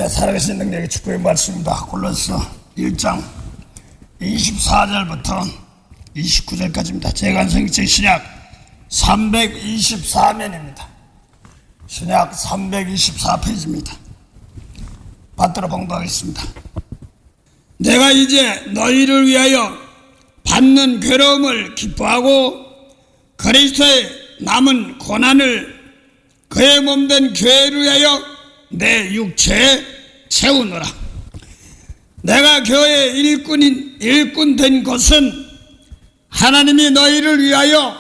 살아계신 능력의 축복의 말씀입니다. 골로새 1장 24절부터 29절까지입니다. 재간성경 신약 324면입니다. 신약 324페이지입니다. 받들어 봉독하겠습니다. 내가 이제 너희를 위하여 받는 괴로움을 기뻐하고 그리스도의 남은 고난을 그의 몸된 교회를 위하여 내 육체에 채우노라. 내가 교회의 일꾼 된 것은 하나님이 너희를 위하여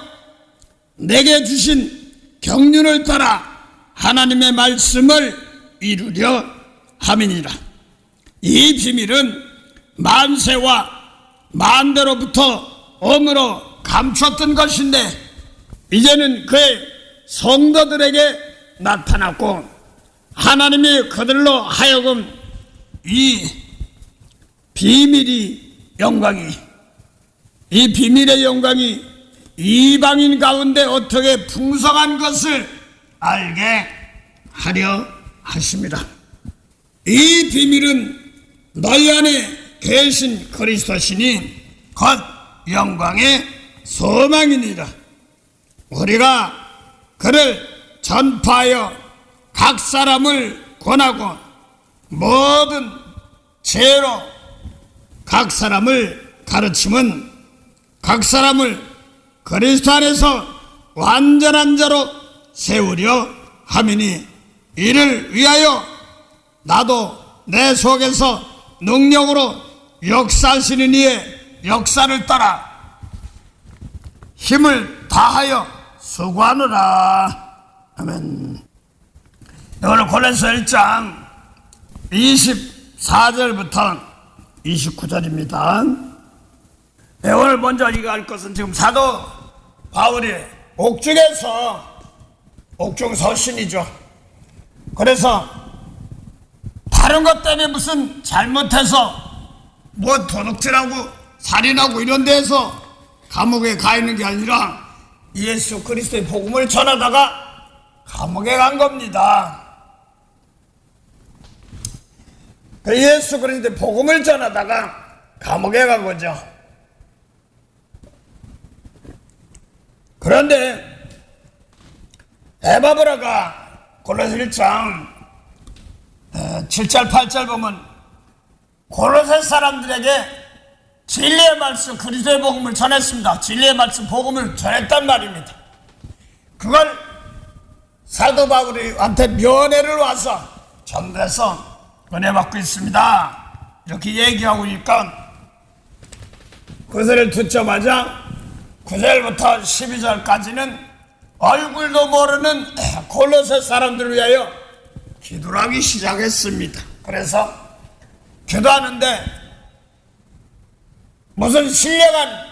내게 주신 경륜을 따라 하나님의 말씀을 이루려 함이니라. 이 비밀은 만세와 만대로부터 엄으로 감췄던 것인데 이제는 그의 성도들에게 나타났고 하나님이 그들로 하여금 이 비밀의 영광이 이방인 가운데 어떻게 풍성한 것을 알게 하려 하십니다. 이 비밀은 너희 안에 계신 그리스도시니 곧 영광의 소망이니라. 우리가 그를 전파하여 각 사람을 권하고 모든 지혜로 각 사람을 가르침은 각 사람을 그리스도 안에서 완전한 자로 세우려 함이니 이를 위하여 나도 내 속에서 능력으로 역사하시는 이의 역사를 따라 힘을 다하여 수고하노라. 아멘. 오늘 골로새 1장 24절부터 29절입니다. 오늘 먼저 이거 할 것은 지금 사도 바울이 옥중 서신이죠. 그래서 다른 것 때문에 무슨 잘못해서 뭐 도둑질하고 살인하고 이런 데서 감옥에 가 있는 게 아니라 예수 그리스도의 복음을 전하다가 감옥에 간 겁니다. 예수 그리스도의 복음을 전하다가 감옥에 간 거죠. 그런데 에바브라가 골로새 1장 7절 8절 보면 골로새 사람들에게 진리의 말씀 그리스도의 복음을 전했습니다. 진리의 말씀 복음을 전했단 말입니다. 그걸 사도 바울한테 면회를 와서 전달해서 은혜 받고 있습니다. 이렇게 얘기하고 있으니까 그것을 듣자마자 9절부터 12절까지는 얼굴도 모르는 골로새 사람들을 위하여 기도를 하기 시작했습니다. 그래서 기도하는데 무슨 신령한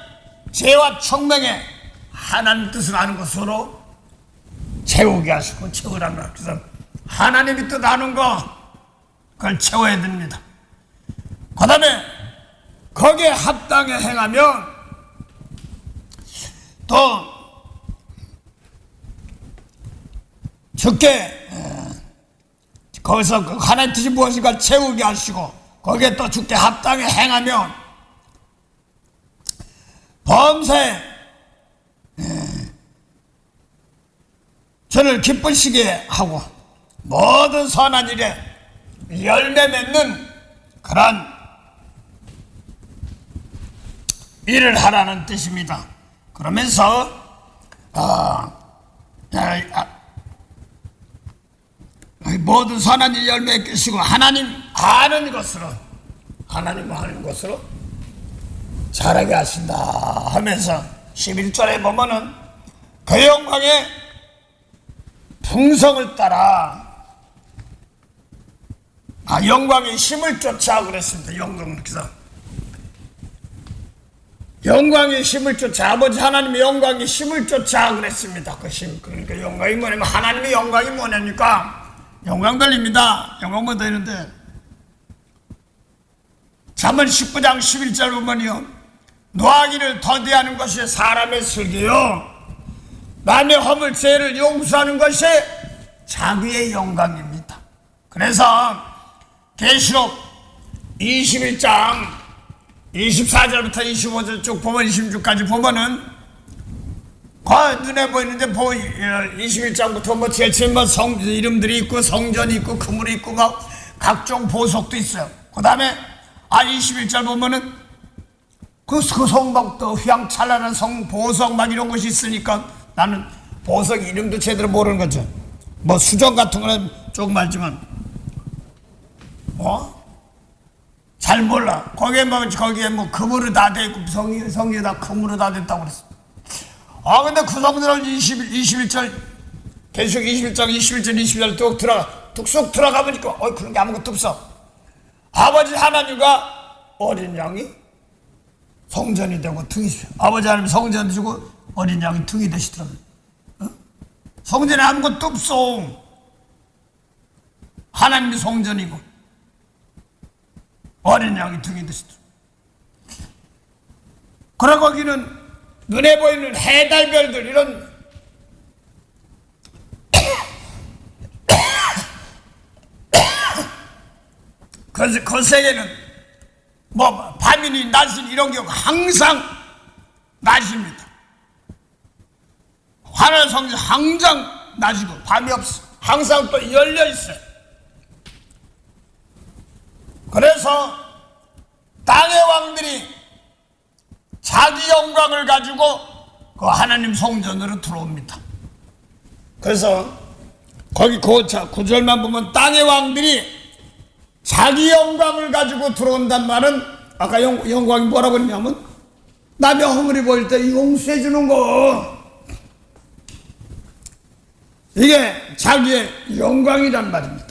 죄와 청명에 하나님 뜻을 아는 것으로 채우게 하시고 채우라는 거예요. 그래서 하나님이 뜻 아는 거 그걸 채워야 됩니다. 그 다음에 거기에 합당해 행하면 또 주께 거기서 하나님 뜻이 무엇인가 채우게 하시고 거기에 또 주께 합당해 행하면 범사에 저를 기쁘시게 하고 모든 선한 일에 열매 맺는 그런 일을 하라는 뜻입니다. 그러면서 모든 선한 일 열매 맺으시고 하나님 아는 것으로 잘하게 하신다 하면서 11절에 보면은 그 영광의 풍성을 따라 영광의 힘을 쫓아 그랬습니다. 영광의 힘을 쫓아 아버지 하나님의 영광의 힘을 쫓아 그랬습니다. 그 힘 그러니까 영광이 뭐냐면 하나님의 영광이 뭐냐니까 영광들입니다. 영광만 되는데 잠언 19장 11절 보면요 노하기를 더디하는 것이 사람의 슬기요 남의 허물 죄를 용서하는 것이 자기의 영광입니다. 그래서 계시록 21장 24절부터 25절 쭉 보면 26까지 보면은 그 눈에 보이는데 21장부터 뭐 제일 처음 뭐 이름들이 있고 성전이 있고 그물이 있고 막 각종 보석도 있어요. 그 다음에 21절 보면은 그 성막도 휘황찬란한 보석 막 이런 것이 있으니까 나는 보석 이름도 제대로 모르는 거죠. 뭐 수정 같은 거는 조금 알지만 잘 몰라. 거기에 뭐 금으로 다 돼 있고 성에 다 금으로 다 됐다고 그랬어. 근데 그 성전을 21절 계시록 21장 21절 22절 뚝 들어가 보니까 그런 게 아무것도 없어. 아버지 하나님과 어린 양이 성전이 되고 등이 아버지 하나님 성전이 되고 어린 양이 등이 되시더라고요. 성전에 아무것도 없어. 하나님이 성전이고 어린 양이 등이 되시더라고요. 그러고 거기는 눈에 보이는 해, 달, 별들 이런 그 세계는 뭐 밤이니 낮이니 이런 게 항상 낮입니다. 하나님 성전 항상 낮이고 밤이 없어. 항상 또 열려 있어요. 그래서 땅의 왕들이 자기 영광을 가지고 그 하나님 성전으로 들어옵니다. 그래서 거기 9절만 보면 땅의 왕들이 자기 영광을 가지고 들어온단 말은 아까 영광이 뭐라고 했냐면 남의 허물이 보일 때 용서해 주는 거, 이게 자기의 영광이란 말입니다.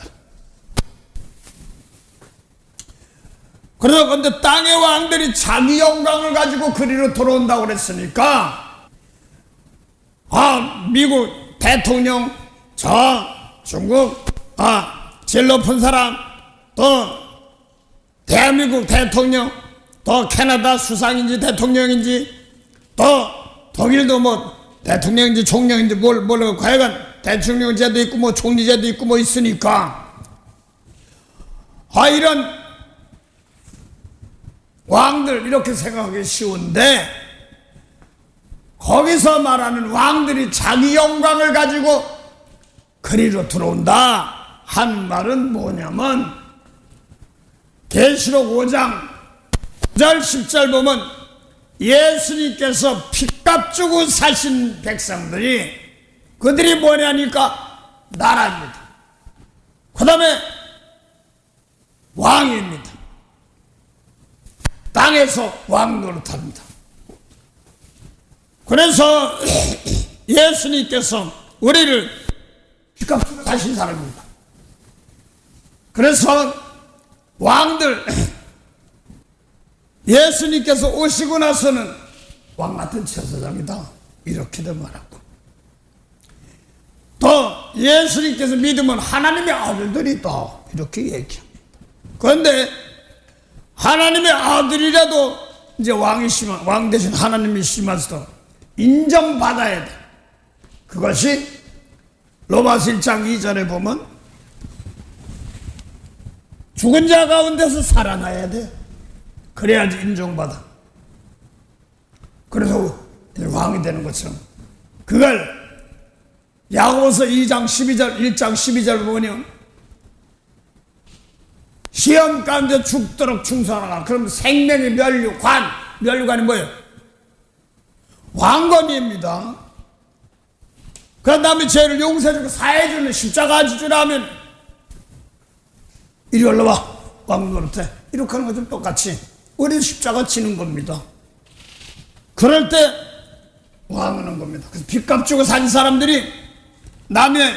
그래서 근데 땅의 왕들이 자기 영광을 가지고 그리로 들어온다고 그랬으니까 미국 대통령, 중국 제일 높은 사람, 또 대한민국 대통령, 또 캐나다 수상인지 대통령인지, 또 독일도 뭐 대통령인지 총령인지 모르고 과연 대통령제도 있고 뭐 총리제도 있고 뭐 있으니까 이런 왕들 이렇게 생각하기 쉬운데, 거기서 말하는 왕들이 자기 영광을 가지고 그리로 들어온다 한 말은 뭐냐면 계시록 5장 9절 10절 보면 예수님께서 핏값 주고 사신 백성들이 그들이 뭐냐니까 나라입니다. 그 다음에 왕입니다. 땅에서 왕 노릇합니다. 그래서 예수님께서 우리를 핏값 주고 사신 사람입니다. 그래서 왕들 예수님께서 오시고 나서는 왕 같은 제사장이다 이렇게도 말하고, 또 예수님께서 믿으면 하나님의 아들들이다 이렇게 얘기합니다. 그런데 하나님의 아들이라도 이제 왕 대신 하나님이시면서도 인정받아야 돼. 그것이 로마서 1장 2절에 보면 죽은 자 가운데서 살아나야 돼. 그래야지 인정받아. 그래서 왕이 되는 것처럼 그걸 야고보서 2장 12절 1장 12절 보면 시험 가운데 죽도록 충성하라. 그럼 생명의 면류관이 뭐예요? 왕권입니다. 그 다음에 죄를 용서해주고 사해주는 십자가 지주라 하면 이리 올라와 왕 노릇해 이렇게 하는 것좀 똑같이 우리 십자가 지는 겁니다. 그럴 때 왕하는 겁니다. 그래서 빚값 주고 산 사람들이 남의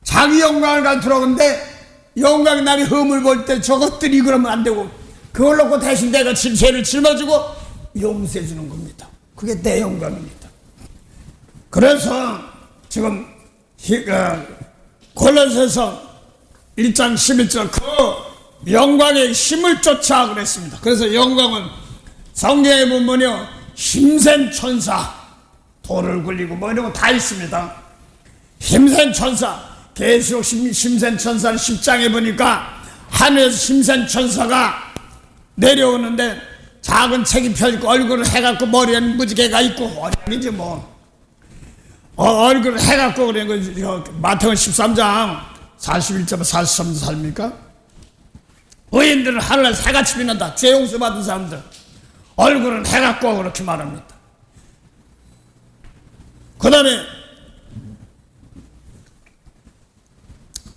자기 영광을 가지고 들어오는데 영광이 남이 흠을 볼 때 저것들이 그러면 안 되고 그걸 놓고 대신 내가 죄를 짊어지고 용서해 주는 겁니다. 그게 내 영광입니다. 그래서 지금 골로새서 1장 11절 그 영광의 힘을 쫓아 그랬습니다. 그래서 영광은 성경에 보면요 힘센 천사, 돌을 굴리고 뭐 이런 거 다 있습니다. 힘센 천사, 계시록 힘센 천사를 10장에 보니까 하늘에서 심산 천사가 내려오는데 작은 책이 펴지고 얼굴을 해갖고 머리에는 무지개가 있고 어린이지 뭐 얼굴을 해갖고 그래 마태복음 13장 41절 43절 살입니까? 의인들은 하늘날 새같이 빛난다. 죄 용서 받은 사람들 얼굴은 해갖고 그렇게 말합니다. 그 다음에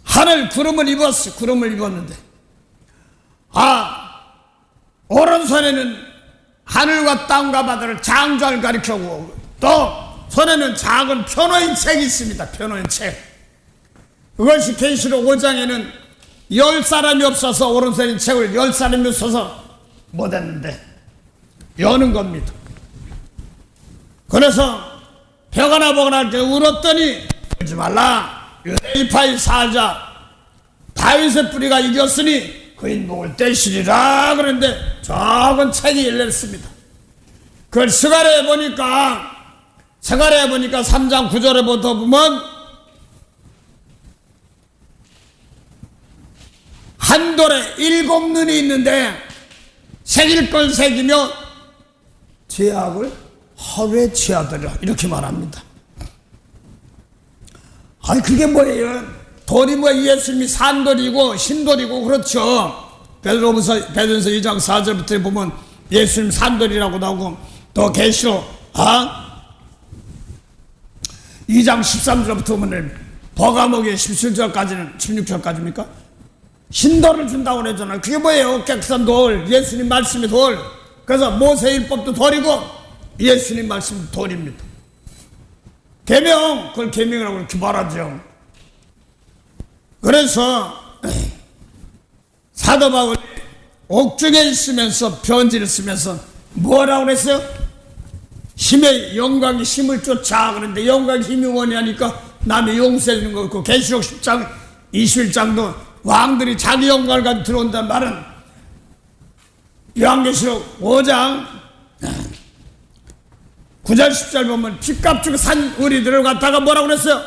하늘 구름을 입었어. 구름을 입었는데 오른손에는 하늘과 땅과 바다를 창조를 가리켜고 또 손에는 작은 편호인 책이 있습니다. 편호인 책. 그것이 계시록 5장에는 10사람이 없어서 오른손에 책을 10사람이 없어서 못했는데 여는 겁니다. 그래서 벼가나 보거나 할 때 울었더니 울지 말라. 유대인파의 사자 다윗의 뿌리가 이겼으니 그인 목을 떼시리라. 그런데 작은 책이 열렸습니다. 그걸 스가랴에 보니까 3장 9절에부터 보면 한 돌에 7눈이 있는데 새길 걸 새기며 죄악을 하루에 취하더라 이렇게 말합니다. 아니 그게 뭐예요? 돌이 뭐 예수님이 산돌이고 신돌이고 그렇죠. 베드로전서 2장 4절부터 보면 예수님 산돌이라고 나오고 또 계시록 2장 13절부터 보면 버가목의 17절까지는 16절까지입니까? 신돌을 준다고 그랬잖아요. 그게 뭐예요? 깨끗한 돌, 예수님 말씀의 돌. 그래서 모세율법도 돌이고 예수님 말씀도 돌입니다. 계명, 그걸 계명이라고 이렇게 말하죠. 그래서 사도 바울이 옥중에 있으면서 편지를 쓰면서 뭐라고 그랬어요? 힘의 영광이 힘을 쫓아. 그런데 영광이 힘이 원하니까 남의 용서해 주는 거고 계시록 10장 21장도 왕들이 자기 영광을 가지고 들어온다는 말은 요한계시록 5장 9절 10절 보면 핏값 주고 산 우리들을 갖다가 뭐라고 그랬어요?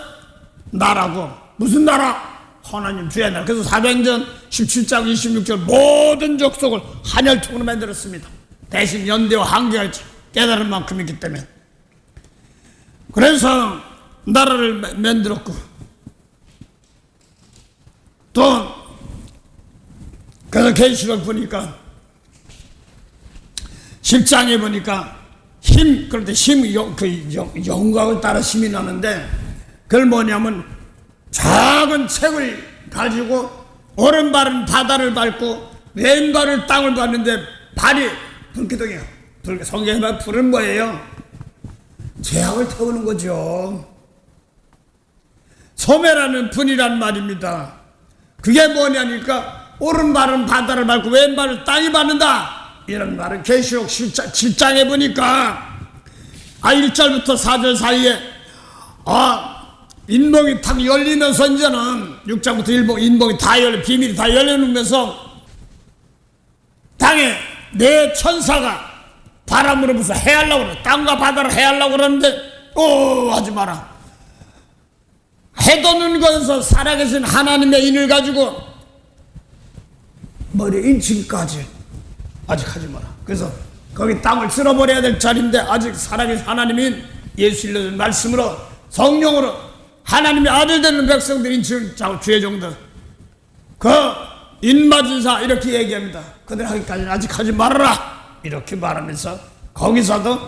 나라고. 무슨 나라? 하나님 주의 나라. 그래서 사도행전 17장 26절 모든 족속을 한 혈통으로 만들었습니다. 대신 연대와 한계할 깨달을 만큼이기 때문에. 그래서 나라를 만들었고 또 그래서 계시록 보니까 10장에 보니까 힘, 그런데 영광을 따라 힘이 나는데 그걸 뭐냐면 작은 책을 가지고 오른발은 바다를 밟고 왼발은 땅을 밟는데 발이 불기둥이에요. 성경에 보면 불은 뭐예요? 죄악을 태우는 거죠. 소매라는 분이란 말입니다. 그게 뭐냐니까 오른발은 바다를 밟고 왼발은 땅이 밟는다. 이런 말은 계시록 7장에 보니까 1절부터 4절 사이에 인목이 탁 열리면서 이제는 6장부터 인목이 다 열려 비밀이 다 열려놓으면서 땅에 내 천사가 바람으로 불어서 해하려고 그래. 땅과 바다를 해하려고 그러는데 하지 마라. 해돋는 곳에서 살아계신 하나님의 인을 가지고 머리 인치기까지 아직 하지 마라. 그래서 거기 땅을 쓸어버려야 될 자리인데 아직 살아계신 하나님인 예수 일러준 말씀으로 성령으로 하나님의 아들 되는 백성들 인치를 주의 종들 그 인맞은 자 이렇게 얘기합니다. 그들 하기까지는 아직 하지 말아라 이렇게 말하면서 거기서도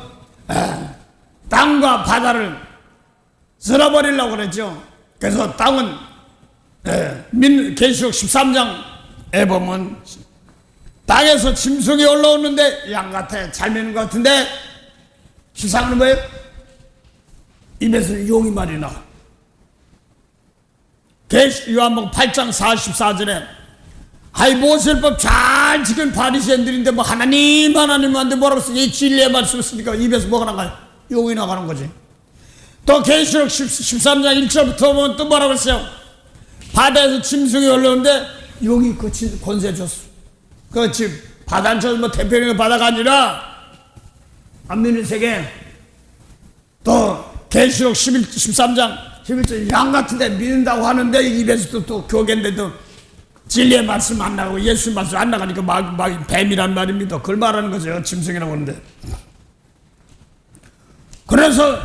땅과 바다를 쓸어버리려고 그랬죠. 그래서 땅은 계시록 13장에 보면 땅에서 짐승이 올라오는데 양 같아. 잘 매는 것 같은데 시상은 뭐예요? 입에서 용이 말이 나와. 요한복음 8장 44절에 모세율법 잘 지킨 바리새인들인데 뭐 하나님한테 뭐라고 써? 이 진리의 말씀을 쓰니까 입에서 뭐가 나가요? 용이 나가는 거지. 또 계시록 13장 1절부터 보면 또 뭐라고 했어요? 바다에서 짐승이 올라오는데 용이 그 권세 줬어. 그렇지. 바다는 뭐 태평양의 바다가 아니라 안면의 세계. 또 계시록 13장 11절 양 같은데 믿는다고 하는데 입에서 또 교계인데도 진리의 말씀 안 나가고 예수 말씀 안 나가니까 막 뱀이란 말입니다. 그걸 말하는 거죠. 짐승이라고 하는데. 그래서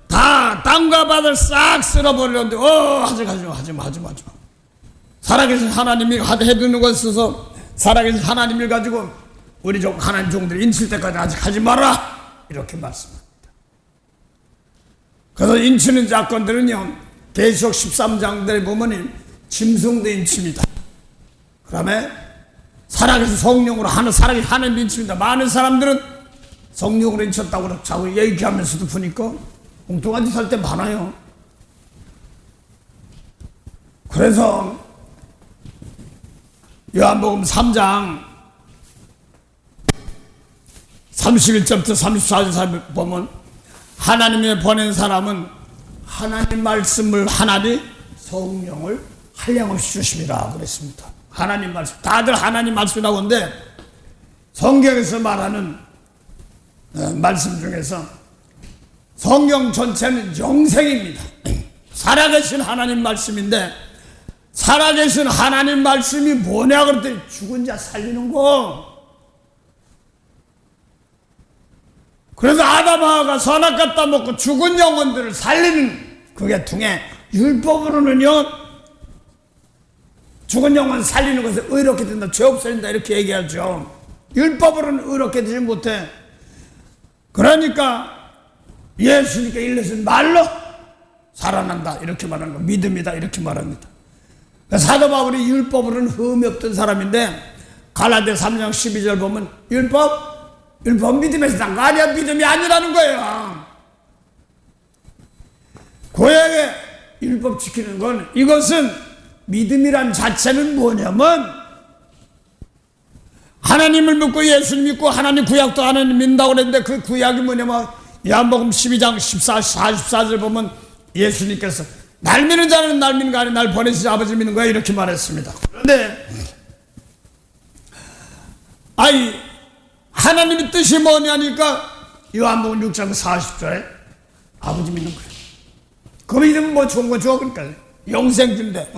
다 땅과 바다를 싹 쓸어버리는데 하지 마. 살아계신 하나님이 해두는 것에 있어서 살아계신 하나님을 가지고 우리 하나님 종들이 인칠 때까지 아직 하지 마라 이렇게 말씀합니다. 그래서 인치는 사건들은요 계시록 13장들에 보면 짐승도 인칩니다. 그 다음에 살아계신 성령으로 살아계신 하나님 인칩니다. 많은 사람들은 성령으로 인쳤다고 자꾸 얘기하면서도 보니까 엉뚱한 짓 할 때 많아요. 그래서 요한복음 3장 31절부터 34절 보면 하나님의 보낸 사람은 하나님 말씀을 하나니 성령을 한량없이 주심이라 그랬습니다. 하나님 말씀, 다들 하나님 말씀이라고 하는데 성경에서 말하는 말씀 중에서 성경 전체는 영생입니다. 살아계신 하나님 말씀인데 살아계신 하나님 말씀이 뭐냐 그랬더니 죽은 자 살리는 거. 그래서 아담하가 선악 따먹고 죽은 영혼들을 살리는 그게 통해 율법으로는요 죽은 영혼 살리는 것을 의롭게 된다, 죄 없어진다 이렇게 얘기하죠. 율법으로는 의롭게 되지 못해. 그러니까 예수님께 일러신 말로 살아난다 이렇게 말하는 거, 믿음이다 이렇게 말합니다. 사도 바울이 율법으로는 흠이 없던 사람인데 갈라디아 3장 12절 보면 율법 믿음에서 난 거 아니야. 믿음이 아니라는 거예요. 고향에 율법 지키는 건 이것은 믿음이란 자체는 뭐냐면 하나님을 믿고 예수를 믿고 하나님 구약도 하나님 믿는다고 그랬는데 그 구약이 뭐냐면 요한복음 12장 44절 보면 예수님께서 날 믿는 자는 날 믿는 거 아니라 날 보내신 아버지 믿는 거야 이렇게 말했습니다. 그런데 하나님의 뜻이 뭐냐니까 요한복음 6장 40절에 아버지 믿는 거예요. 그 믿으면 뭐 좋은 거 줘. 그러니까 영생인데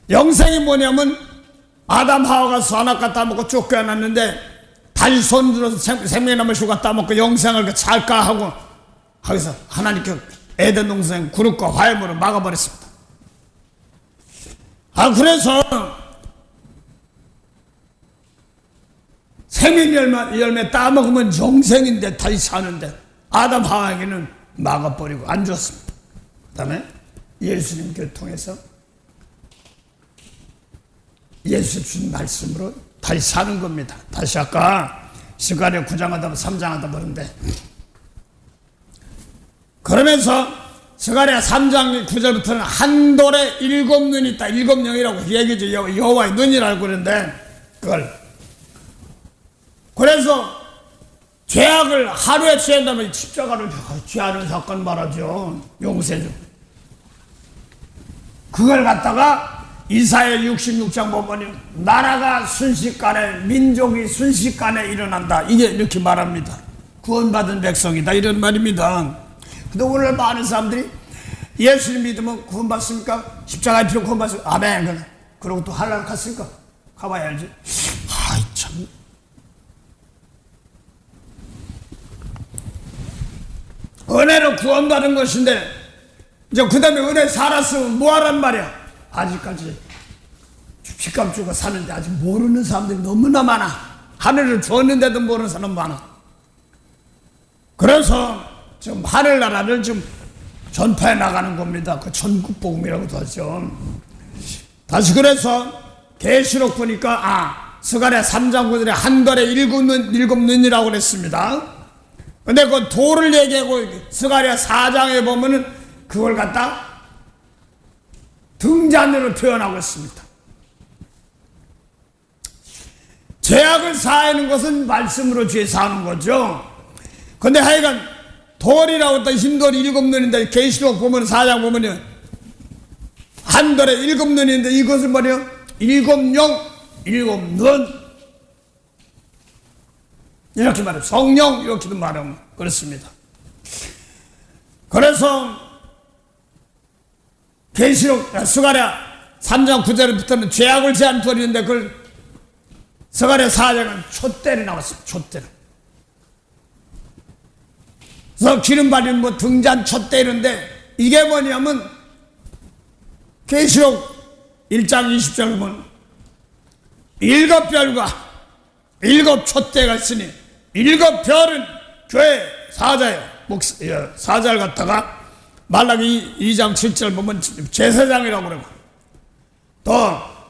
영생이 뭐냐면 아담 하와가 선악 따먹고 쫓겨났는데 다시 손들어서 생명나무 슈가 따먹고 영생을 살까 하고 하기서 하나님께 에덴 동산 구름과 화염으로 막아버렸습니다. 그래서 생명 열매 따먹으면 영생인데 다시 사는데 아담 하와에게는 막아버리고 안 줬습니다. 그 다음에 예수님께 통해서 예수 주신 말씀으로 다시 사는 겁니다. 다시 아까 스가랴 9장 하다 3장 하다 보는데 그러면서 스가랴 3장 9절부터는 한 돌에 7눈이 있다. 7영이라고 얘기죠. 여호와의 눈이라고 그러는데 그걸 그래서 죄악을 하루에 취한다면 십자가를 취하는 사건 말하죠. 용서해줘. 그걸 갖다가 이사야 66장 보면 나라가 순식간에 민족이 순식간에 일어난다. 이게 이렇게 말합니다. 구원받은 백성이다 이런 말입니다. 근데 오늘 많은 사람들이 예수님 믿으면 구원받습니까? 십자가에 피로 구원받습니까? 아멘. 그러고 또 하늘나라 갔을까? 가봐야 알지. 참. 은혜로 구원받은 것인데 이제 그 다음에 은혜 살았으면 뭐하란 말이야. 아직까지 핏감 주고 사는데 아직 모르는 사람들이 너무나 많아. 하늘을 줬는데도 모르는 사람 많아. 그래서 지금 하늘나라를 좀 전파해 나가는 겁니다. 그 전국복음이라고도 하죠. 다시 그래서 계시록 보니까 스가랴 3장 9절에 한 돌에 7눈이라고 그랬습니다. 근데 그 돌을 얘기하고 스가랴 4장에 보면은 그걸 갖다 등잔으로 표현하고 있습니다. 죄악을 사하는 것은 말씀으로 죄 사는 거죠. 근데 하여간 돌이라고 했다. 흰돌이 7눈인데 계시록 보면 4장 보면은 한 돌에 7눈인데 이것은 뭐래요? 7영, 7눈 이렇게 말해요. 성령 이렇게도 말하면 그렇습니다. 그래서 계시록 스가랴 3장 9절부터는 죄악을 제한 돌이는데 그걸 서간의 4장은 촛대로 나왔습니다. 촛대로. 그래서 기름 바르는 뭐 등잔 촛대 이런데 이게 뭐냐면 계시록 1장 20절 보면 7별과 7 촛대가 있으니 7별은 교회 사자예요. 사자를 갖다가 말라기 2장 7절 보면 제사장이라고 그러고 또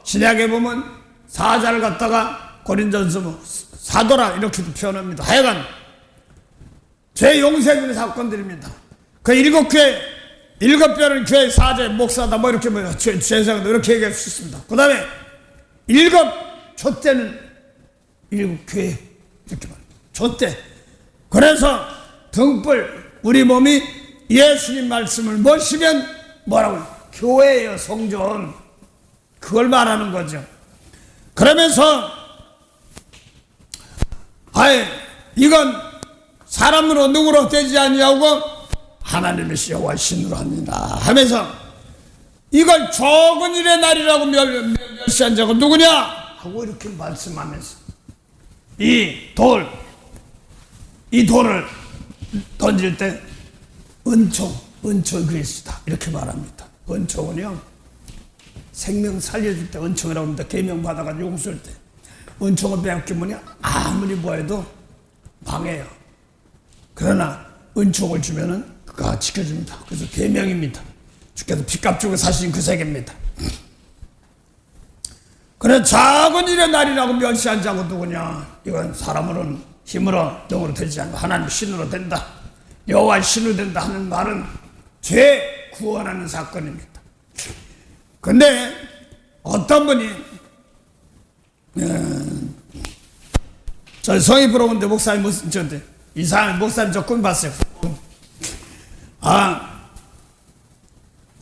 신약에 보면 사자를 갖다가 고린전서 뭐 사도라 이렇게도 표현합니다. 하여간 죄 용서해주는 사건들입니다. 그 7교회 7별은 교회 사자의 목사다 뭐 이렇게 뭐 제사장도 이렇게 얘기할 수 있습니다. 그 다음에 7 촛대는 7교회 이렇게 말합니다. 촛대. 그래서 등불 우리 몸이 예수님 말씀을 모시면 뭐라고요? 교회예요. 성전. 그걸 말하는 거죠. 그러면서 이건 사람으로 누구로 되지 아니하고 하나님의 여호와 신으로 합니다 하면서 이걸 적은 일의 날이라고 멸시한 자가 누구냐 하고 이렇게 말씀하면서 이 돌을 던질 때 은총 그리스도다 이렇게 말합니다. 은총은요 생명 살려줄 때 은총이라고 합니다. 계명 받아가지고 용서할 때 은총을 빼앗기면 아무리 뭐해도 망해요. 그러나 은총을 주면은 그가 지켜줍니다. 그래서 계명입니다. 주께서 빚값 주고 사신 그 세계입니다. 그래 작은 일의 날이라고 멸시한 자가 누구냐? 이건 사람으로는 힘으로 능으로 되지 않고 하나님 신으로 된다. 여호와 신으로 된다 하는 말은 죄 구원하는 사건입니다. 근데 어떤 분이 저 성이 부러운데 목사님 무슨 저한테 이상한 목사님 저 꿈 봤어요.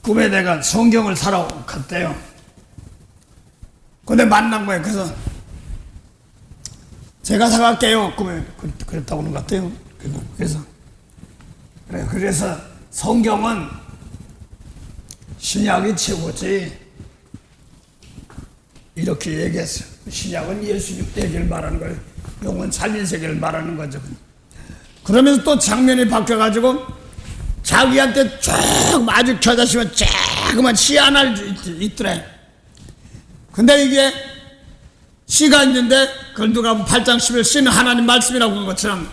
꿈에 내가 성경을 사러 갔대요. 근데 만난 거예요. 그래서 제가 사갈게요. 꿈에 그랬다고 하는 것 같아요. 그래서 성경은 신약이 최고지 이렇게 얘기했어요. 신약은 예수님 얘기를 말하는 거예요. 영원 살린 세계를 말하는 거죠. 그러면서 또 장면이 바뀌어가지고 자기한테 쭉 마주 켜다시면 조그만 시 하나 있더래. 근데 이게 시가 있는데 그걸 누가 8장 10일 시는 하나님 말씀이라고 한 것처럼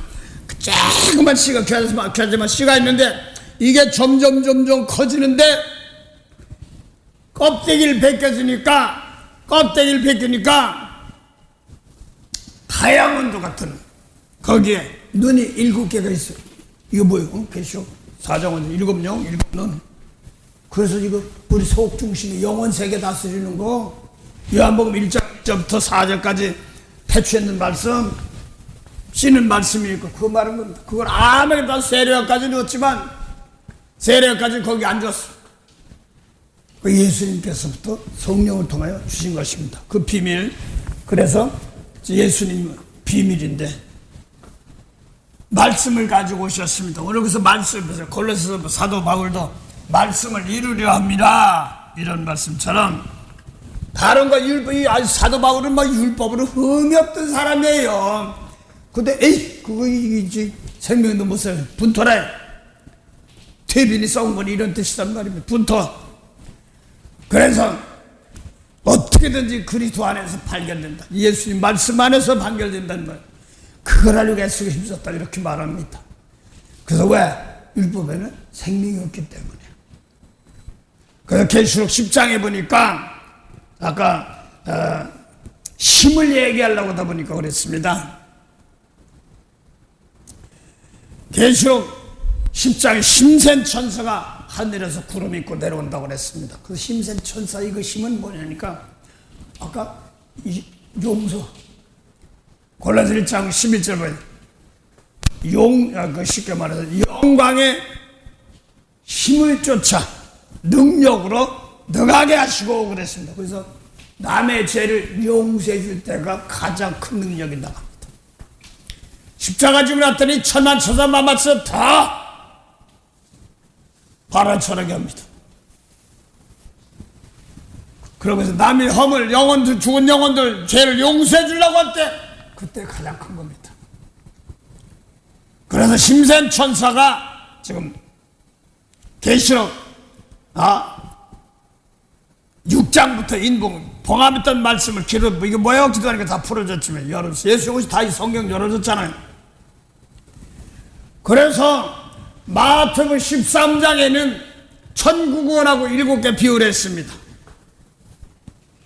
조그만 시가 켜지만 시가 있는데 이게 점점 커지는데 껍데기를 벗기니까 다이아몬드 같은 거기에 눈이 7개가 있어요. 이거 뭐예요? 계시록 4장은 7명, 7눈. 그래서 이거 우리 속 중심이 영혼 세계 다스리는 거 요한복음 1장부터 4장까지 패치했는 말씀 쓰는 말씀이 있고 그 말은 겁니다. 그걸 아무리 다 세례까지 넣었지만 세례까지 거기 안 줬어. 예수님께서부터 성령을 통하여 주신 것입니다. 그 비밀. 그래서 예수님 비밀인데 말씀을 가지고 오셨습니다. 오늘 그래서 말씀에서 골로새서 사도 바울도 말씀을 이루려 합니다. 이런 말씀처럼 다른 거 사도 바울은 막 율법으로 흠이 없던 사람이에요. 근데 그거 이지 생명도 못 살아요. 분토래. 퇴빈이 썩은 건 이런 뜻이란 말입니다. 분토. 그래서 어떻게든지 그리스도 안에서 발견된다. 예수님 말씀 안에서 발견된다는 말. 그걸 하려고 애쓰고 힘썼다 이렇게 말합니다. 그래서 왜? 율법에는 생명이 없기 때문에. 그래서 계시록 10장에 보니까 아까 힘을 얘기하려고 하다 보니까 그랬습니다. 계시록 10장에 힘센 천사가 하늘에서 구름 입고 내려온다고 그랬습니다. 그 힘센 천사 이거 힘은 뭐냐니까 아까 용서 골로새 1장 11절 보면 쉽게 말해서 영광의 힘을 쫓아 능력으로 능하게 하시고 그랬습니다. 그래서 남의 죄를 용서해 줄 때가 가장 큰 능력이 나갑니다. 십자가 지고 났더니 천만 천사만마서 다 바람처럼 합니다. 그러면서 남의 허물, 영혼들, 죽은 영혼들 죄를 용서해 주려고 할 때 그때 가장 큰 겁니다. 그래서 심센 천사가 지금 계시록 6장부터 봉함했던 말씀을 이게 뭐야 기도하니까 다 풀어졌지만 예수 옷이 다 이 성경 열어졌잖아요. 그래서 마태복음 13장에는 천국원하고 7개 비유를 했습니다.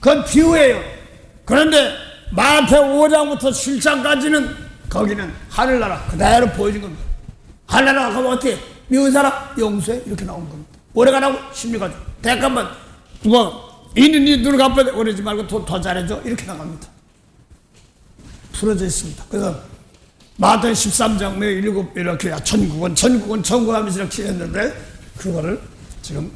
그건 비유예요. 그런데 마태복음 5장부터 7장까지는 거기는 하늘나라 그대로 보여준 겁니다. 하늘나라가 가면 어떻게? 미운 사람 용서해 이렇게 나온 겁니다. 오래가라고 심리가지고 잠깐만 이는 네 눈을 갚아야 오래지 말고 더 잘해줘 이렇게 나갑니다. 풀어져 있습니다. 그래서 마태복음 13장 7 이렇게 천국은 천국하면서 이렇게 했는데 그거를 지금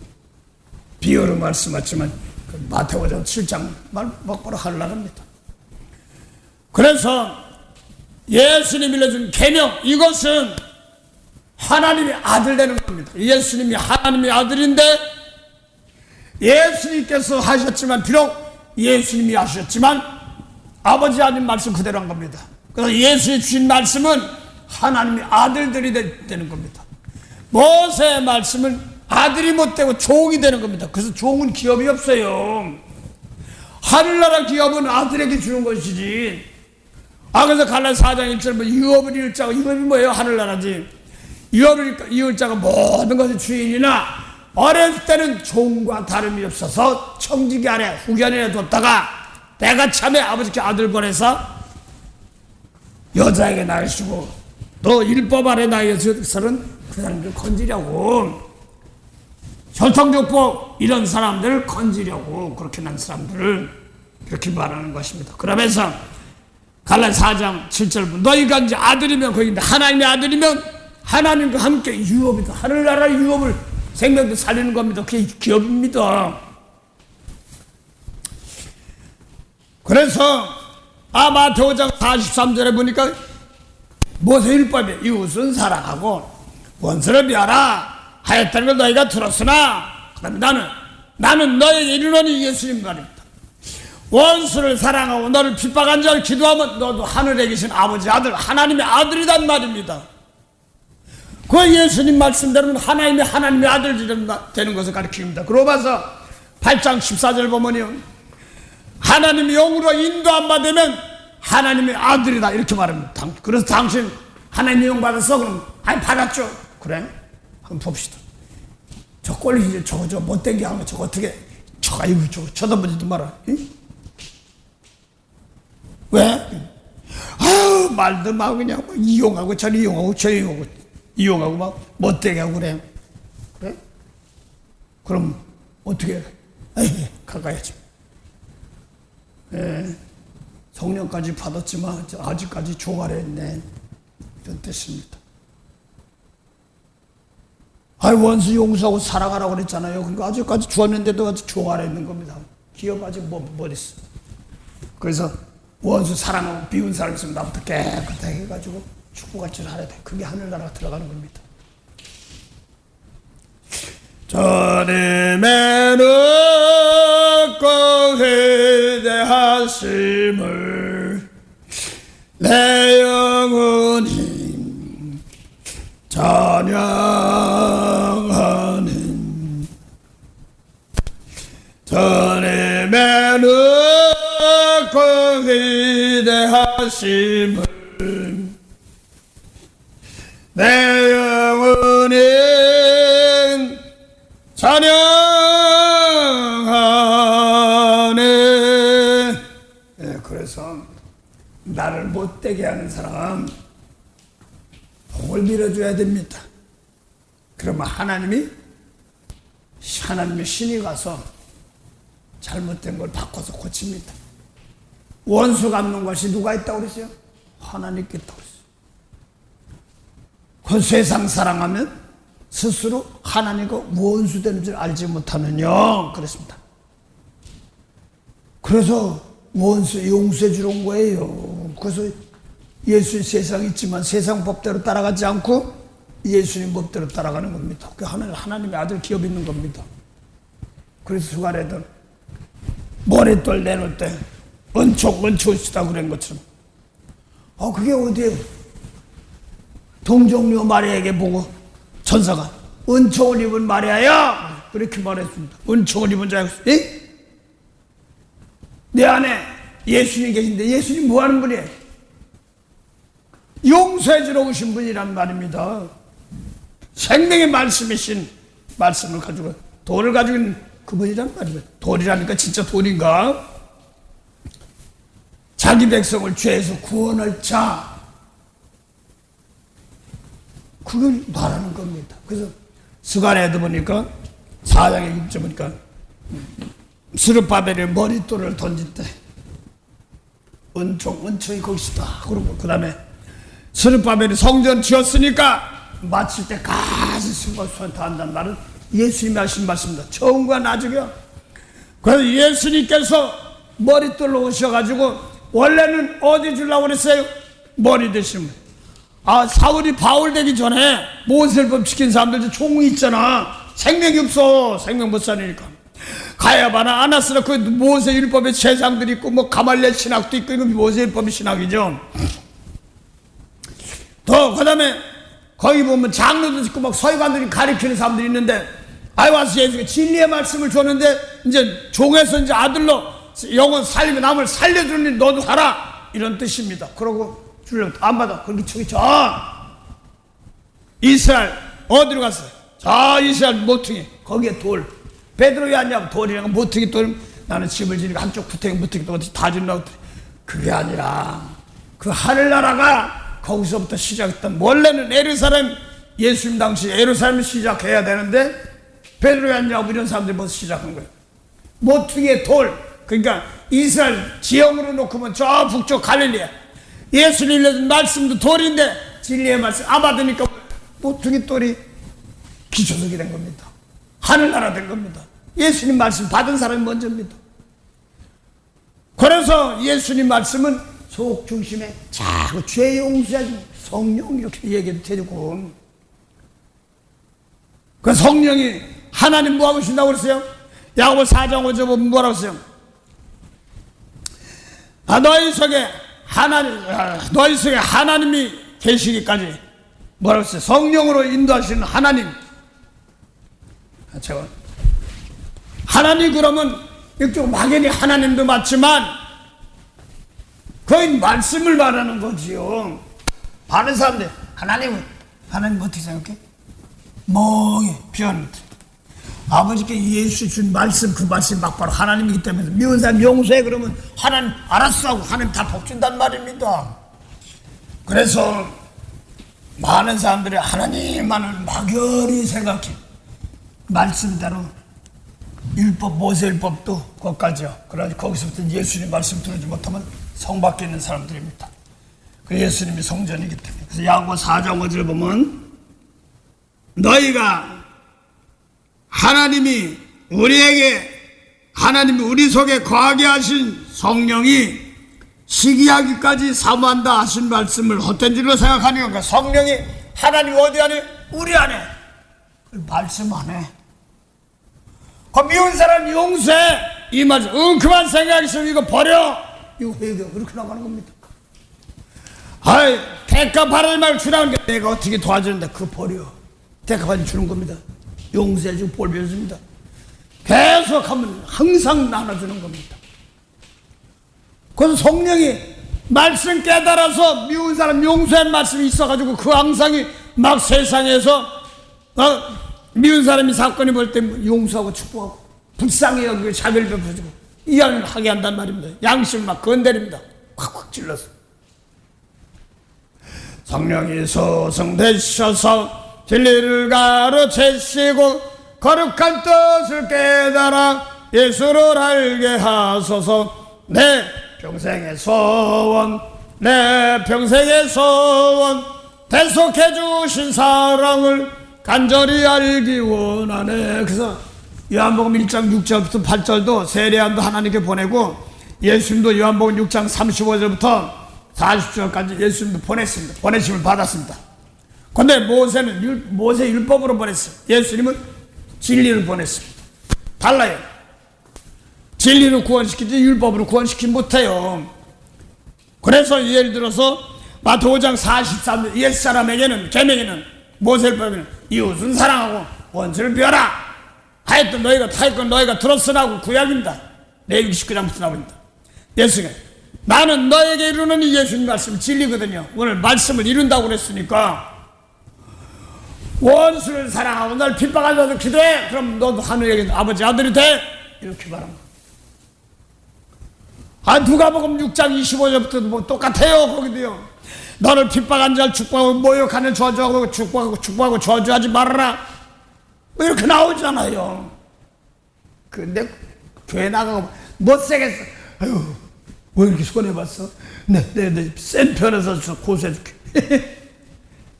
비유로 말씀하지만 마태복음 7장만 먹보러 하려합니다. 그래서 예수님이 내준 계명 이것은 하나님의 아들 되는 겁니다. 예수님이 하나님의 아들인데 예수님께서 하셨지만 비록 예수님이 하셨지만 아버지 하나님 말씀 그대로 한 겁니다. 그래서 예수님 주신 말씀은 하나님의 아들들이 되는 겁니다. 모세의 말씀은 아들이 못 되고 종이 되는 겁니다. 그래서 종은 기업이 없어요. 하늘나라 기업은 아들에게 주는 것이지. 그래서 갈라디아 4장 1절 유업을 이을 자가 유업이 뭐예요? 하늘나라지. 유업을 이을 자가 모든 것의 주인이나 어렸을 때는 종과 다름이 없어서 청지기 안에 후견인에 뒀다가 때가 참에 아버지께 아들 보내서 여자에게 낳으시고 또 율법 아래 낳아서는 그 사람들을 건지려고 혈통족복 이런 사람들을 건지려고 그렇게 난 사람들을 그렇게 말하는 것입니다. 그러면서 갈라디아 4장 7절 너희가 이제 아들이면 거기 하나님의 아들이면 하나님과 함께 유업이다. 하늘나라 유업을 생명도 살리는 겁니다. 그게 기업입니다. 그래서 마태복음 5장 43절에 보니까 모세율법에 이웃은 사랑하고 원수를 미워하라 하였다는 걸 너희가 들었으나 그다음에 나는 너에게 이르노니 예수님 말입니다. 원수를 사랑하고 너를 핍박한 자를 기도하면 너도 하늘에 계신 아버지 아들 하나님의 아들이란 말입니다. 그 예수님 말씀대로는 하나님의 아들이 되는 것을 가르칩니다. 그러고 봐서 8장 14절 보면요 하나님의 영으로 인도 안 받으면 하나님의 아들이다 이렇게 말합니다. 그래서 당신 하나님의 영 받았어? 그럼 받았죠. 그래? 한번 봅시다. 저 꼴리 저 못된게 하면 저거 어떻게 저거 쳐다보지도 마라. 응? 왜? 말도 막 그냥 이용하고 저 이용하고 막 못되게 하고 그래. 그럼 어떻게 해? 가까이야지. 성령까지 받았지만 아직까지 조화를 했네 이런 뜻입니다. 원수 용서하고 사랑하라고 그랬잖아요. 그러니까 아직까지 주었는데도 아직 조화를 했는 겁니다. 기업 아직 뭐 있어. 그래서 원수 사랑하고 비운 사람 있으면 나부터 깨끗하게 해가지고 축구같이 하려야 돼. 그게 하늘나라가 들어가는 겁니다. 주님의 높고 위대하심을 내 영혼이 찬양하는 주님의 높고 위대하심을 내 영혼이 찬양하네. 그래서 나를 못되게 하는 사람 복을 빌어줘야 됩니다. 그러면 하나님의 신이 가서 잘못된 걸 바꿔서 고칩니다. 원수 갚는 것이 누가 있다고 그랬어요? 하나님께 있다고 그랬어요. 그 세상 사랑하면 스스로 하나님과 원수 되는 줄 알지 못하느냐 그랬습니다. 그래서 원수 용서해 주러 온 거예요. 그래서 예수 세상에 있지만 세상 법대로 따라가지 않고 예수님 법대로 따라가는 겁니다. 그 하나님의 아들 기업이 있는 겁니다. 그래서 수가래들 머릿돌 내놓을 때 은총으시다 그런 것처럼 그게 어디에요? 동정녀 마리아에게 보고 천사가 은총을 입은 마리아야 그렇게 말했습니다. 은총을 입은 자야. 내 안에 예수님이 계신데 예수님 뭐 하는 분이에요? 용서해 주러 오신 분이란 말입니다. 생명의 말씀이신 말씀을 가지고 돌을 가지고 있는 그분이란 말입니다. 돌이라니까 진짜 돌인가? 자기 백성을 죄에서 구원할 자, 그걸 말하는 겁니다. 그래서 스가랴에도 보니까 4장에 6절 보니까 스룹바벨의 머릿돌을 던질 때 은총이 거기서다. 그러고 그 다음에 스룹바벨이 성전 지었으니까 마칠 때까지 수고수한테 한다는 말은 예수님이 하신 말씀입니다. 처음과 나중에. 그래서 예수님께서 머릿돌로 오셔가지고 원래는 어디 주려고 그랬어요? 머리 대신. 사울이 바울 되기 전에 모세율법 지킨 사람들 총이 있잖아. 생명이 없어. 생명 못 사니까. 가야바나 아나스나 그 모세율법의 제상들이 있고 뭐 가말레 신학도 있고 이거 모세율법의 신학이죠. 더 그다음에 거기 보면 장로도 있고 막 서기관들이 가르치는 사람들이 있는데 와서 예수가 진리의 말씀을 줬는데 이제 종에서 이제 아들로 영혼 살리면 남을 살려주는 너도 가라 이런 뜻입니다. 그러고 주려고 안 받아. 거기 저기 이스라엘 어디로 갔어요? 저 이스라엘 모퉁이 거기에 돌 베드로가 아니야. 돌이랑 모퉁이 돌 나는 집을 지니까 한쪽 구탱이 모퉁이 또 어디 다 준다고. 그게 아니라 그 하늘나라가 거기서부터 시작했던 원래는 예루살렘 예수님 당시 예루살렘을 시작해야 되는데 베드로가 아니야 이런 사람들이 벌써 시작한 거예요. 모퉁이의 돌 그러니까 이스라엘 지형으로 놓고 보면 저 북쪽 갈릴리야. 예수님이 내준 말씀도 돌인데 진리의 말씀 받으니까 모퉁이 돌이 기초석이 된 겁니다. 하늘나라 된 겁니다. 예수님 말씀 받은 사람이 먼저입니다. 그래서 예수님 말씀은 속 중심에 자꾸 죄 용서해 성령 이렇게 얘기해도 되고 그 성령이 하나님 뭐하고 계신다고 그랬어요? 야고보 4장 5절 보면 뭐라고 했어요? 너희 속에 하나님이 계시기까지 뭐라고 했어요? 성령으로 인도하시는 하나님. 하나님 그러면 이쪽 막연히 하나님도 맞지만 거의 말씀을 말하는 거지요. 많은 사람들 하나님 어떻게 생각해? 멍해 비하는 아버지께 예수 준 말씀 그 말씀 막바로 하나님이기 때문에 미운 사람 용서해 그러면 하나님 알았어 하고 하나님 다 복준단 말입니다. 그래서 많은 사람들이 하나님만을 막연히 생각해. 말씀대로 율법 모세율법도 그것까지요. 그러니 거기서부터 예수님 말씀 들어주지 못하면 성 밖에 있는 사람들입니다. 그 예수님이 성전이기 때문에. 그래서 야고보 4장 5절 보면 너희가 하나님이 우리 속에 거하게 하신 성령이 시기하기까지 사모한다 하신 말씀을 헛된 줄로 생각하니 그러니까 성령이 하나님 어디 안에? 우리 안에. 그 말씀 안에. 그 미운 사람 용서해 이 말씀. 그만 생각했으면 이거 버려. 이거 그렇게 나가는 겁니다. 대가 바라지 말고 주라는 게 내가 어떻게 도와주는데 그거 버려. 대가 받아 주는 겁니다. 용서해주고 볼 배워줍니다. 계속하면 항상 나눠주는 겁니다. 그래서 성령이 말씀 깨달아서 미운 사람 용서한 말씀이 있어가지고 그 항상이 막 세상에서 미운 사람이 사건이 벌 때 용서하고 축복하고 불쌍히 여기고 자비를 베풀어주고 이양을 하게 한단 말입니다. 양심을 막 건드립니다. 콱콱 찔러서 성령이 소성되셔서 진리를 가르치시고 거룩한 뜻을 깨달아 예수를 알게 하소서. 내 평생의 소원 대속해 주신 사랑을 간절히 알기 원하네. 그래서 요한복음 1장 6절부터 8절도 세례요한도 하나님께 보내고 예수님도 요한복음 6장 35절부터 40절까지 예수님도 보냈습니다. 보내심을 받았습니다. 근데 모세는 모세 율법으로 보냈어요. 예수님은 진리를 보냈습니다. 달라요. 진리로 구원시키지 율법으로 구원시키지 못해요. 그래서 예를 들어서 마태복음 5장 43절 옛사람에게는 계명에는 모세율법에는 이웃은 사랑하고 원수를 비워라 하였던 너희가 타였건 너희가 들었으라고 구약입니다. 레위기 19장부터 나옵니다. 예수가 나는 너에게 이루는 이 예수님 말씀 진리거든요. 오늘 말씀을 이룬다고 그랬으니까 원수를 사랑하고 널 핍박한 자도 기도해. 그럼 너도 하늘에게 아버지 아들이 돼. 이렇게 말합니다. 누가복음 6장 25절부터 뭐 똑같아요. 거기도요. 너를 핍박한 자를 축복하고 모욕하는 저주하고 축복하고 저주하지 말아라. 뭐 이렇게 나오잖아요. 근데 교회 나가고 못세겠어. 아유, 왜 이렇게 손해봤어? 센 편에서 고소해줄게.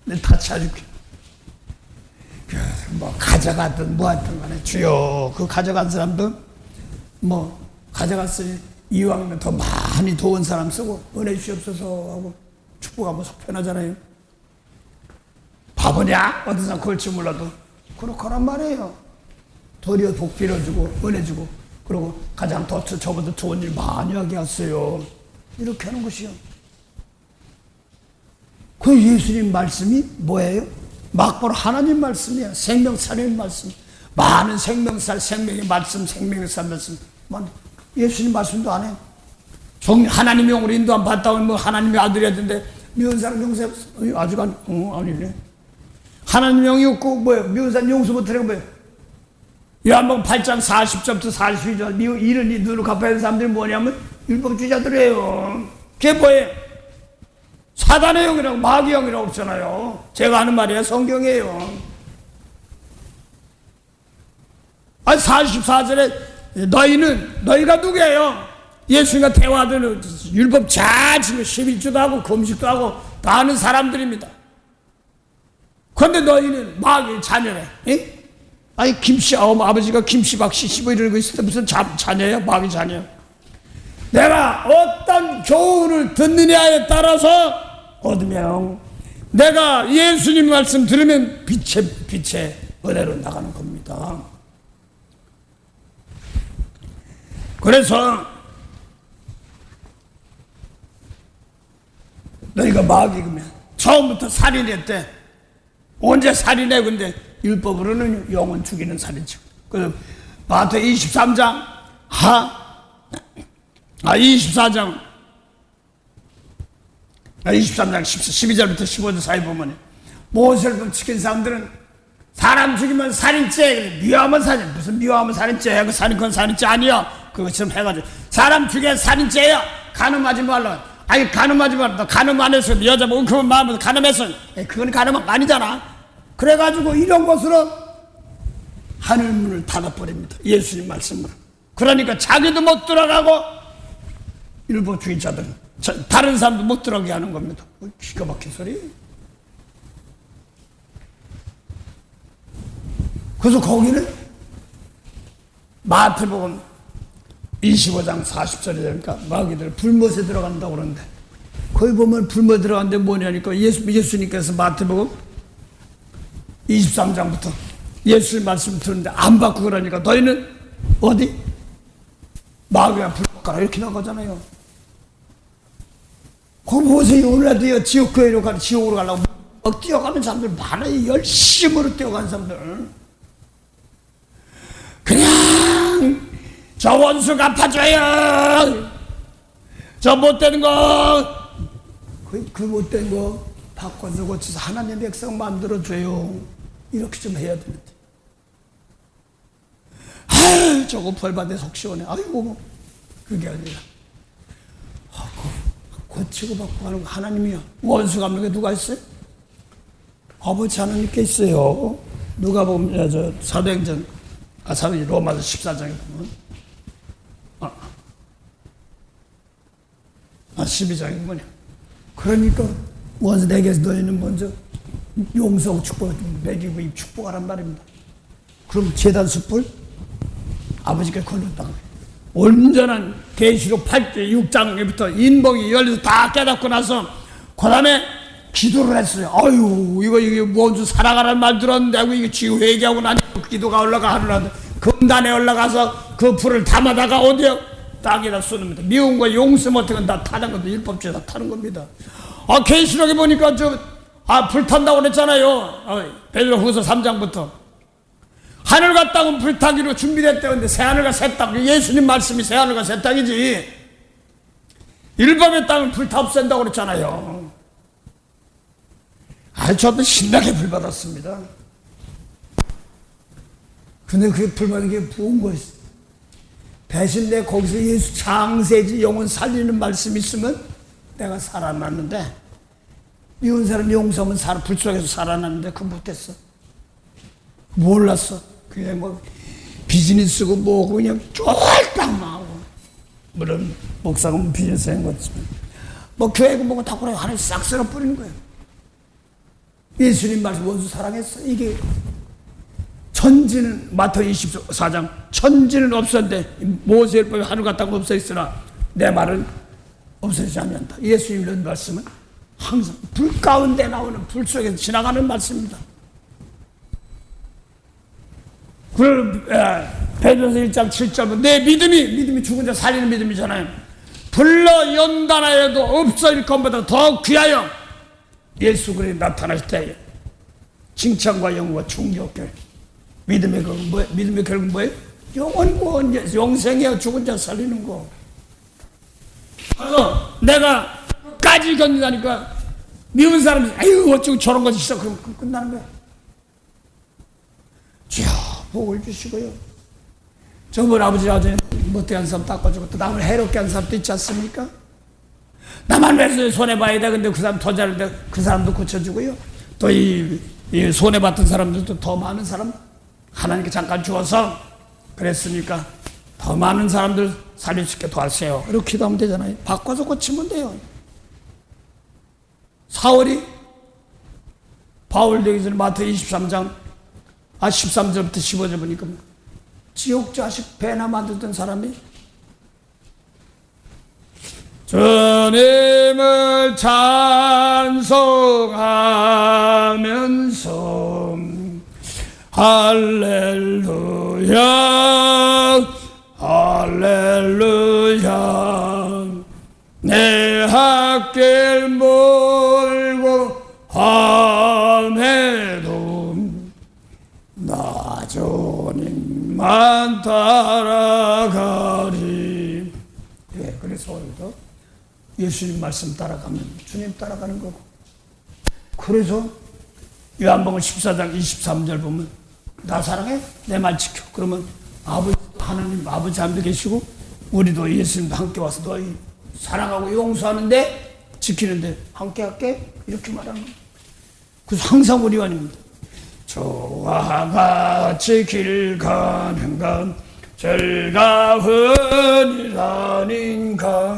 내 다 차줄게. 뭐 가져갔든 뭐 하든 간에 주여 그 가져간 사람도 뭐 가져갔으니 이왕이면 더 많이 도운 사람 쓰고 은혜 주시옵소서 하고 축복하면 속편하잖아요. 바보냐? 어떤 사람 그럴지 몰라도 그렇거란 말이에요. 도리어 복 빌어주고 은혜 주고 그리고 가장 더 저보다 좋은 일 많이 하게 하세요. 이렇게 하는 것이요. 그 예수님 말씀이 뭐예요? 막바로 하나님 말씀이야. 생명살의 말씀. 많은 생명살, 생명의 말씀, 생명의 살 말씀. 예수님 말씀도 안 해. 하나님 영으로 인도한 받다 오면 뭐 하나님의 아들이야 되는데 미운 사람 용서 아직 아니네. 하나님 영이 없고 뭐예요? 미운 사람 용서 못하는 거 뭐예요? 요한복음 8장 40절부터 42절 이런 이 눈을 갚아야 하는 사람들이 뭐냐면 율법주의자들이에요. 그게 뭐예요? 사단의 영이라고 마귀 영이라고 없잖아요. 제가 하는 말이에요. 성경이에요. 44절에 너희가 누구예요? 예수님과 대화하는 율법 잘 지키고 11주도 하고 금식도 하고 다 하는 사람들입니다. 그런데 너희는 마귀의 자녀래. 에? 아니 아버지가 김씨박씨 씹어 이러고 있을 때 무슨 자녀야? 마귀 자녀야. 내가 어떤 교훈을 듣느냐에 따라서 얻으면 내가 예수님 말씀 들으면 빛의 은혜로 나가는 겁니다. 그래서 너희가 마귀면 처음부터 살인했대. 언제 살인해? 근데 율법으로는 영혼 죽이는 살인죄. 그래서 마태 23장 23장 12절부터 15절 사이 보면 모세율법 지킨 사람들은 사람 죽이면 살인죄, 미워하면 살인, 무슨 미워하면 살인죄야? 그 살인, 그건 살인죄 아니야. 그것처럼 해가지고 사람 죽여 살인죄야. 간음하지 말라. 아니 간음하지 말라. 너 간음 안 해서 여자 뭐 웅큼한 마음으로 간음해서 그건 간음 아니잖아. 그래가지고 이런 것으로 하늘문을 닫아버립니다. 예수님 말씀으로. 그러니까 자기도 못 들어가고 율법주의자들은 다른 사람도 못 들어가게 하는 겁니다. 기가 막힌 소리. 그래서 거기는 마태복음 25장 40절에 되니까 마귀들 불못에 들어간다고 그러는데 거기 보면 불못에 들어간데 뭐냐니까 예수님께서 마태복음 23장부터 예수님 말씀 듣는데 안 받고 그러니까 너희는 어디? 마귀가 불못 가라 이렇게 나가잖아요. 거기 보세요. 오늘날도 지옥으로 가려고 막 뛰어가는 사람들 많아요. 열심으로 뛰어가는 사람들. 그냥 저 원수 갚아줘요. 저 못된 거 그 못된 거 바꿔서 고쳐서 하나님의 백성 만들어줘요. 이렇게 좀 해야 되는데 아유 저거 벌받아 속 시원해. 아이고 그게 아니라 고치고 바꾸고 하는 거 하나님이야. 원수 갚는 게 누가 있어요? 아버지 하나님께 있어요. 누가 보면 사도행전 로마서 14장에 보면 12장에 뭐냐. 그러니까 원수 내게서 너희는 먼저 용서하고 축복을 먹이고 축복하란 말입니다. 그럼 제단 숯불 아버지께 걸렸다고 해요. 온전한 계시록 8장 6장부터 인복이 열려서 다 깨닫고 나서 그 다음에 기도를 했어요. 아유 이거 뭔지 살아가라는 말 들었는데 이거 지금 회개하고 나니 기도가 올라가 하늘나라 금단에 올라가서 그 불을 담아다가 어디에 땅에다 쏘는 겁니다. 미운 거 용서 못한 건 다 타는 겁니다. 율법주의 다 타는 겁니다. 계시록에 보니까 불 탄다고 그랬잖아요. 베드로후서 3장부터 하늘과 땅은 불타기로 준비됐다는데 새하늘과 새 땅, 예수님 말씀이 새하늘과 새 땅이지 율법의 땅은 불타 없앤다고 그랬잖아요. 저도 신나게 불 받았습니다. 근데 그게 불 받은 게 부은 거였어요. 대신 내 거기서 예수 창세지 영혼 살리는 말씀이 있으면 내가 살아났는데, 미운 사람 용서하면 불 속에서 살아났는데 그거 못했어. 몰랐어. 그냥 비즈니스고 뭐고 그냥 쫄딱 나오고. 물론 목사가 비즈니스 하는 거지만 교회고 뭐고 다 그래 하나님 싹 쓸어 뿌리는 거예요. 예수님 말씀 원수 사랑했어. 이게 천지는 마태복음 24장 천지는 없었는데 모세율법이 하늘과 땅 없어있으나 내 말은 없어지지 않는다. 예수님 이런 말씀은 항상 불 가운데 나오는 불 속에서 지나가는 말씀입니다. 베드로서 1장 7절 내 믿음이 죽은 자 살리는 믿음이잖아요. 불러 연단하여도 없어질 것보다 더 귀하여 예수 그리스도 나타나실 때에 칭찬과 영광과 충격결 믿음의 결국은 뭐예요? 영원고 영생이야. 죽은 자 살리는 거. 그래서 내가 끝까지 견디다니까 미운 사람이 아유 어쩌고 저런 것이 있어. 그럼 끝나는 거야. 주여 복을 주시고요. 저번 아버지 아버지 못되게 한 사람 닦아주고 또 남을 해롭게 한 사람도 있지 않습니까? 나만 왜 손해봐야 돼. 근데 그 사람 더 잘하는데 그 사람도 고쳐주고요. 또 이 손해봤던 사람들도 더 많은 사람 하나님께 잠깐 주어서 그랬으니까 더 많은 사람들 살릴 수 있게 도와주세요. 이렇게 기도하면 되잖아요. 바꿔서 고치면 돼요. 사울이 바울 되기 전에 마태복음 23장 13절부터 15절 보니까 지옥 자식 배나 만들던 사람이 주님을 찬송하면서 할렐루야 할렐루야 내 학길 몰고 함에도 나 주님만 따라가리. 그래서 오늘도 예수님 말씀 따라가면 주님 따라가는 거고. 그래서 요한복음 14장 23절 보면 나 사랑해? 내 말 지켜. 그러면 하나님 아버지 함께 계시고 우리도 예수님도 함께 와서 너희 사랑하고 용서하는데 지키는데 함께 할게. 이렇게 말하는 거예요. 그래서 항상 우리 원입니다. 저와 같이 길 가는 건 즐거운 일 아닌가.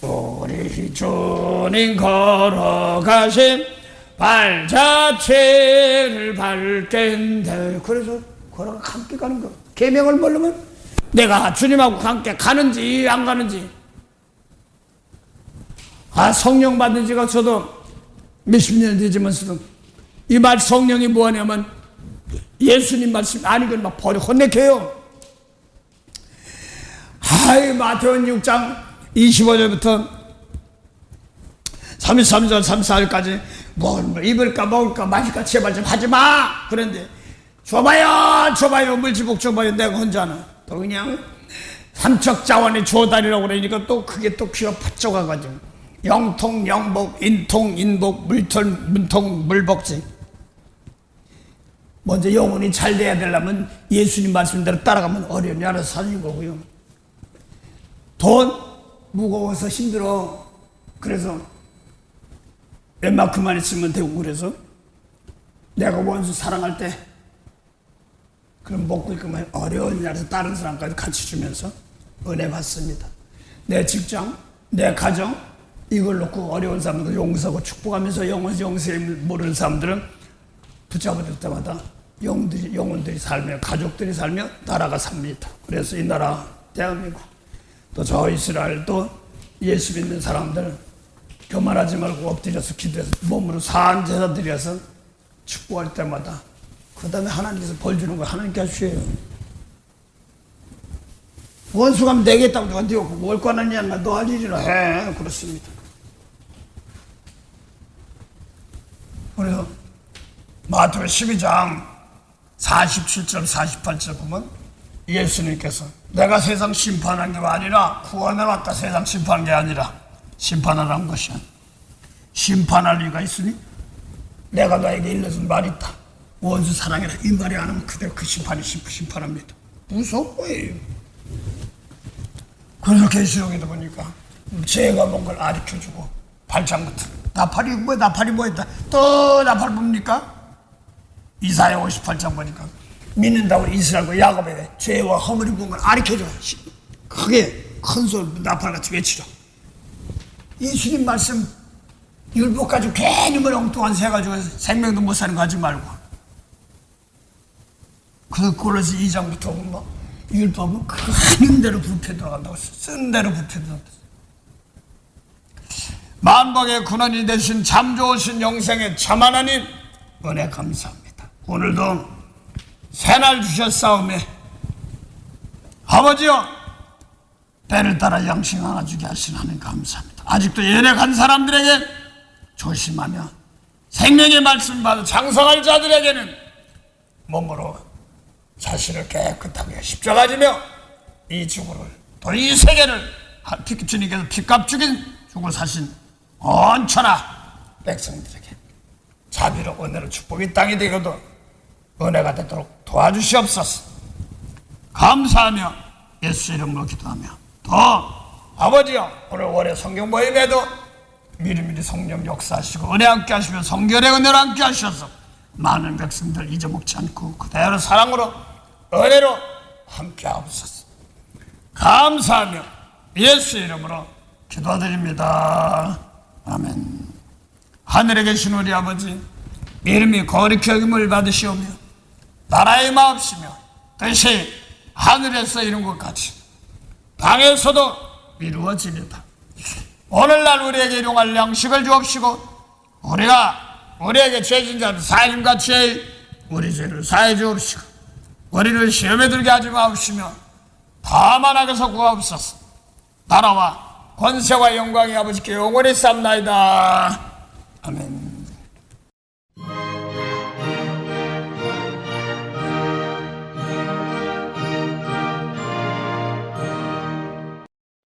우리 주님 걸어가신 발자취를 밟겠는데. 그래서 걸어가 함께 가는 거. 계명을 모르면 내가 주님하고 함께 가는지 안 가는지. 성령 받은 지가 저도 몇십 년 되지만서도 이 말 성령이 뭐하냐면 예수님 말씀 아니건 막 버려 혼내켜요. 마태복음 6장 25절부터 33절 34절까지 뭘 입을까 먹을까 마실까 제발 좀 하지마. 그런데 줘봐요 물지복 줘봐요. 내가 혼자는 또 그냥 삼척자원의 조달이라고 그러니까 또 그게 또 귀가 퍼쩍 와가지고 영통 영복 인통 인복 물통 문통 물복지. 먼저 영혼이 잘 돼야 되려면 예수님 말씀대로 따라가면 어려움이 알아서 사는 거고요. 돈 무거워서 힘들어. 그래서 웬만큼만 있으면 되고. 그래서 내가 원수 사랑할 때 그럼 먹고 있으면 어려운 일에서 다른 사람까지 같이 주면서 은혜 받습니다. 내 직장, 내 가정 이걸 놓고 어려운 사람들 용서하고 축복하면서 영혼을 모르는 사람들은 붙잡아줄 때마다 영혼들이 살며 가족들이 살며 나라가 삽니다. 그래서 이 나라 대한민국 또 저 이스라엘도 예수 믿는 사람들 교만하지 말고 엎드려서 기도해서 몸으로 사한 제사 드려서 축복할 때마다 그 다음에 하나님께서 벌 주는 거 하나님께 하셔요. 원수가 내겠다고 누가 네가 뭘 꺼냈냐, 너 할 일이라 해. 그렇습니다. 그래서 마태복음 12장 47절 48절 보면 예수님께서 내가 세상 심판한 게 아니라 구원하러 왔다. 세상 심판한 게 아니라 심판하라는 것이야. 심판할 리가 있으니 내가 너에게 일러준 말이 있다. 원수 사랑해라. 이 말이 안 하면 그대로 그 심판이 심판합니다. 무서운 거예요. 그래서 계시록에도 보니까 죄가 뭔 걸 가르쳐주고 발장부터 나팔이 뭐였다. 또 나팔 뭡니까? 이사야 58장 보니까 믿는다고 이스라엘과 야곱에게 죄와 허물이 뭔 걸 가르쳐줘. 크게 큰 소리 나팔같이 외치라. 예수님 말씀 율법 가지고 괜히 뭐 엉뚱한 새 가지고 생명도 못 사는 거 하지 말고. 그 골로새 2장부터 보면 율법은 하는 대로 부패 들어간다고 했어요. 쓴 대로 부패 들어간다. 만복의 근원이 되신 참 좋으신 영생의 참 하나님 은혜 감사합니다. 오늘도 새날 주셨사오매 아버지여 때를 따라 양식 하나 주게 하신 하나님 감사합니다. 아직도 예배 간 사람들에게 조심하며 생명의 말씀 받아 장성할 자들에게는 몸으로 자신을 깨끗하게 십자가 지며 이 죽음을 또 이 세계를 주님께서 피값 죽인 죽을 사신 온천하 백성들에게 자비로 은혜로 축복이 땅이 되고도 은혜가 되도록 도와주시옵소서. 감사하며 예수 이름으로 기도하며 또 아버지여 오늘 월요 성경 모임에도 미리미리 성령 역사하시고 은혜 함께 하시며 성결의 은혜로 함께 하셔서 많은 백성들 잊어먹지 않고 그대로 사랑으로 은혜로 함께 하옵소서. 감사하며 예수 이름으로 기도드립니다. 아멘. 하늘에 계신 우리 아버지 이름이 거룩히 여김을 받으시오며 나라의 마옵시며 뜻이 하늘에서 이룬 것 같이 땅에서도 이루어지리다. 오늘날 우리에게 일용할 양식을 주옵시고 우리에게 죄진 자를 사임같이 우리 죄를 사해 주옵시고 우리를 시험에 들게 하지 마옵시며 다만 악에서 구하옵소서. 나라와 권세와 영광이 아버지께 영원히 쌉나이다.